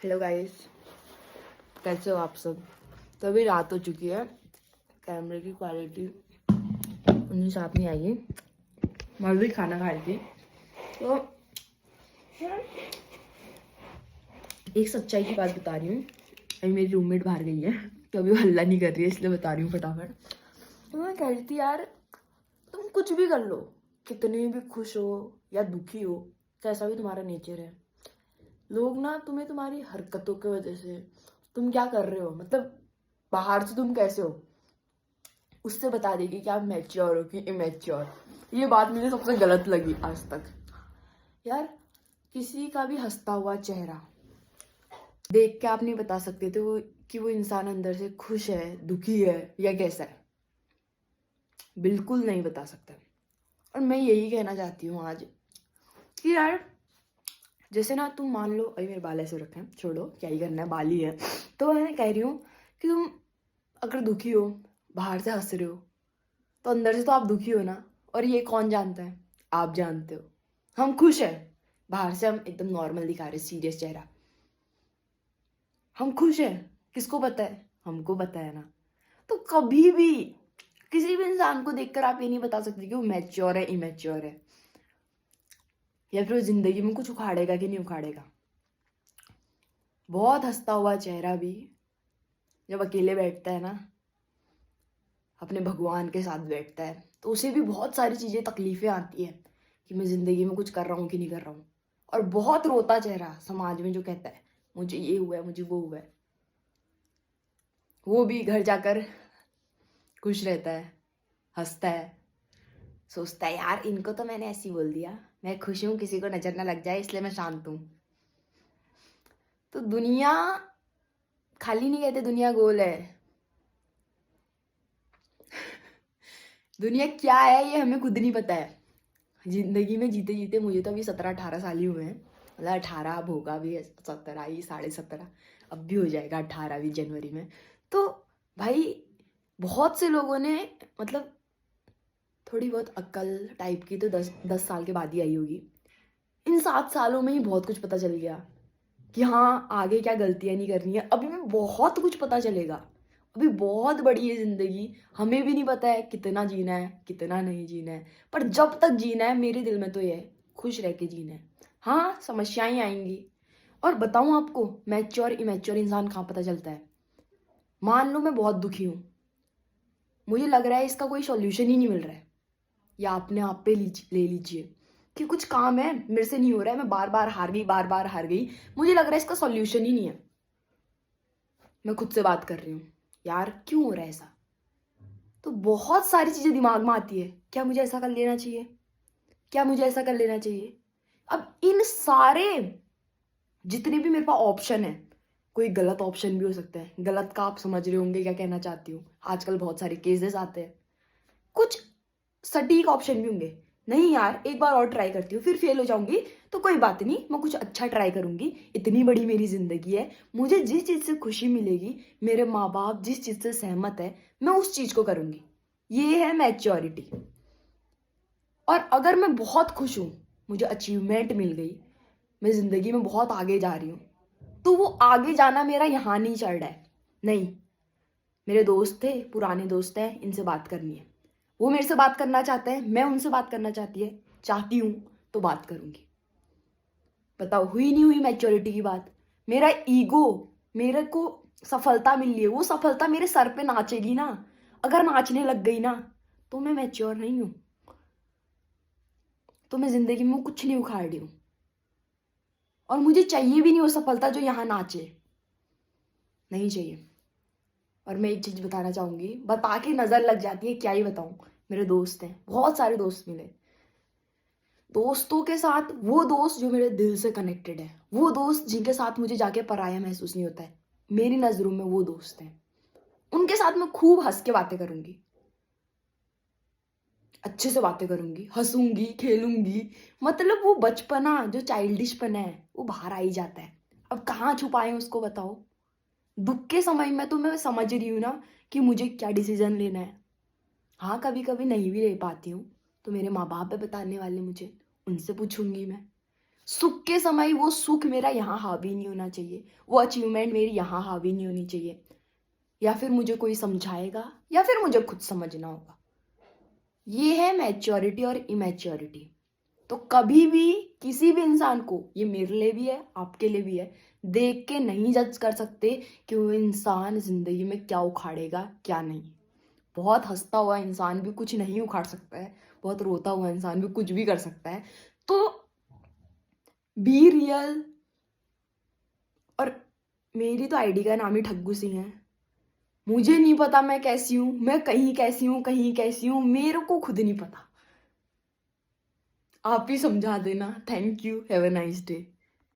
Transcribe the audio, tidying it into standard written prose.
Hello guys, कैसे हो आप सब। तो अभी रात हो चुकी है, कैमरे की क्वालिटी उतनी साफ नहीं आई है। मैं भी खाना खा रही थी तो एक सच्चाई की बात बता रही हूँ। अभी मेरी रूममेट बाहर गई है तो अभी वो हल्ला नहीं कर रही है, इसलिए बता रही हूँ फटाफट। तो मैं कह रही थी यार, तुम कुछ भी कर लो, कितने भी खुश हो या दुखी हो, कैसा भी तुम्हारा नेचर है, लोग ना तुम्हें तुम्हारी हरकतों की वजह से, तुम क्या कर रहे हो, मतलब बाहर से तुम कैसे हो, उससे बता देगी कि आप मैच्योर हो कि इमेच्योर। ये बात मुझे सबसे गलत लगी आज तक। यार, किसी का भी हंसता हुआ चेहरा देख के आप नहीं बता सकते थे वो इंसान अंदर से खुश है, दुखी है या कैसा है। बिल्कुल नहीं बता सकता। और मैं यही कहना चाहती हूँ आज कि यार, जैसे ना तुम मान लो, अभी मेरे बाल ऐसे रखे हैं, छोड़ो क्या ही करना है, बाल ही है। तो मैं कह रही हूँ कि तुम अगर दुखी हो, बाहर से हंस रहे हो, तो अंदर से तो आप दुखी हो ना। और ये कौन जानता है? आप जानते हो। हम खुश हैं, बाहर से हम एकदम नॉर्मल दिखा रहे, सीरियस चेहरा। हम खुश हैं, किसको पता है? हमको पता है ना। तो कभी भी किसी भी इंसान को देखकर आप ये नहीं बता सकते कि वो मैच्योर है, इमेच्योर है, या फिर वो जिंदगी में कुछ उखाड़ेगा कि नहीं उखाड़ेगा। बहुत हंसता हुआ चेहरा भी जब अकेले बैठता है ना, अपने भगवान के साथ बैठता है, तो उसे भी बहुत सारी चीज़ें, तकलीफें आती हैं कि मैं ज़िंदगी में कुछ कर रहा हूँ कि नहीं कर रहा हूँ। और बहुत रोता चेहरा समाज में जो कहता है मुझे ये हुआ है, मुझे वो हुआ है, वो भी घर जाकर खुश रहता है, हंसता है, सोचता है यार इनको तो मैंने ऐसे ही बोल दिया, मैं खुश हूँ, किसी को नजर ना लग जाए इसलिए मैं शांत हूँ। तो दुनिया खाली नहीं, कहते दुनिया गोल है। दुनिया क्या है ये हमें खुद नहीं पता है। जिंदगी में जीते जीते मुझे तो अभी 17-18 साल ही हुए हैं, मतलब 18, अब होगा भी 17 ही, 17.5, अब भी हो जाएगा 18वीं जनवरी में। तो भाई, बहुत से लोगों ने, मतलब थोड़ी बहुत अक्ल टाइप की तो 10 साल के बाद ही आई होगी। इन 7 सालों में ही बहुत कुछ पता चल गया कि हाँ, आगे क्या गलतियां नहीं करनी है। अभी भी बहुत कुछ पता चलेगा, अभी बहुत बड़ी है जिंदगी। हमें भी नहीं पता है कितना जीना है, कितना नहीं जीना है, पर जब तक जीना है, मेरे दिल में तो ये है, खुश रह के जीना है। हाँ, समस्याएं आएंगी। और बताऊं आपको, मैच्योर इमेच्योर इंसान कहाँ पता चलता है? मान लो मैं बहुत दुखी हूँ, मुझे लग रहा है इसका कोई सॉल्यूशन ही नहीं मिल रहा है, या अपने आप पे ले लीजिए कि कुछ काम है, मेरे से नहीं हो रहा है, मैं बार बार हार गई, बार बार हार गई, मुझे लग रहा है इसका सॉल्यूशन ही नहीं है। मैं खुद से बात कर रही हूँ, यार क्यों हो रहा है ऐसा? तो बहुत सारी चीजें दिमाग में आती है, क्या मुझे ऐसा कर लेना चाहिए, क्या मुझे ऐसा कर लेना चाहिए। अब इन सारे जितने भी मेरे पास ऑप्शन है, कोई गलत ऑप्शन भी हो सकता है। गलत का आप समझ रहे होंगे क्या कहना चाहती हूँ, आजकल बहुत सारे केसेस आते हैं। कुछ सटीक ऑप्शन भी होंगे, नहीं यार एक बार और ट्राई करती हूँ, फिर फेल हो जाऊंगी तो कोई बात नहीं, मैं कुछ अच्छा ट्राई करूंगी, इतनी बड़ी मेरी जिंदगी है, मुझे जिस चीज से खुशी मिलेगी, मेरे माँ बाप जिस चीज से सहमत है, मैं उस चीज को करूंगी। ये है मैच्योरिटी। और अगर मैं बहुत खुश हूं, मुझे अचीवमेंट मिल गई, मैं जिंदगी में बहुत आगे जा रही हूँ, तो वो आगे जाना मेरा यहाँ नहीं चल रहा है, नहीं, मेरे दोस्त थे, पुराने दोस्त हैं, इनसे बात करनी है, वो मेरे से बात करना चाहते हैं, मैं उनसे बात करना चाहती हूँ, तो बात करूंगी। बताओ, हुई नहीं हुई मैच्योरिटी की बात? मेरा ईगो, मेरे को सफलता मिल रही है, वो सफलता मेरे सर पे नाचेगी ना, अगर नाचने लग गई ना, तो मैं मैच्योर नहीं हूं, तो मैं जिंदगी में कुछ नहीं उखाड़ रही हूं। और मुझे चाहिए भी नहीं वो सफलता जो यहाँ नाचे, नहीं चाहिए। और मैं एक चीज बताना चाहूंगी, बता के नजर लग जाती है, क्या ही बताऊं। मेरे दोस्त हैं, बहुत सारे दोस्त मिले, दोस्तों के साथ वो दोस्त जो मेरे दिल से कनेक्टेड है, वो दोस्त जिनके साथ मुझे जाके पराया महसूस नहीं होता है, मेरी नजरों में वो दोस्त हैं, उनके साथ मैं खूब हंस के बातें करूंगी, अच्छे से बातें करूंगी, हंसूंगी, खेलूंगी। मतलब वो बचपना, जो चाइल्डिशपना है, वो बाहर आ ही जाता है। अब कहाँ छुपाए उसको, बताओ। दुख के समय में तो मैं समझ रही हूँ ना कि मुझे क्या डिसीजन लेना है। हाँ, कभी कभी नहीं भी ले पाती हूँ, तो मेरे माँ बाप है बताने वाले मुझे, उनसे पूछूंगी मैं। सुख के समय वो सुख मेरा यहाँ हावी नहीं होना चाहिए, वो अचीवमेंट मेरी यहाँ हावी नहीं होनी चाहिए, या फिर मुझे कोई समझाएगा या फिर मुझे खुद समझना होगा। ये है मैच्योरिटी और इमैच्योरिटी। तो कभी भी किसी भी इंसान को, ये मेरे लिए भी है आपके लिए भी है, देख के नहीं जज कर सकते कि वो इंसान जिंदगी में क्या उखाड़ेगा क्या नहीं। बहुत हंसता हुआ इंसान भी कुछ नहीं उखाड़ सकता है, बहुत रोता हुआ इंसान भी कुछ भी कर सकता है। तो बी रियल। और मेरी तो आईडी का नाम ही ठग्गू सिंह है। मुझे नहीं पता मैं कैसी हूँ, मैं कहीं कैसी हूँ कहीं कैसी हूँ, मेरे को खुद नहीं पता। आप ही समझा देना। Thank you, have a nice day.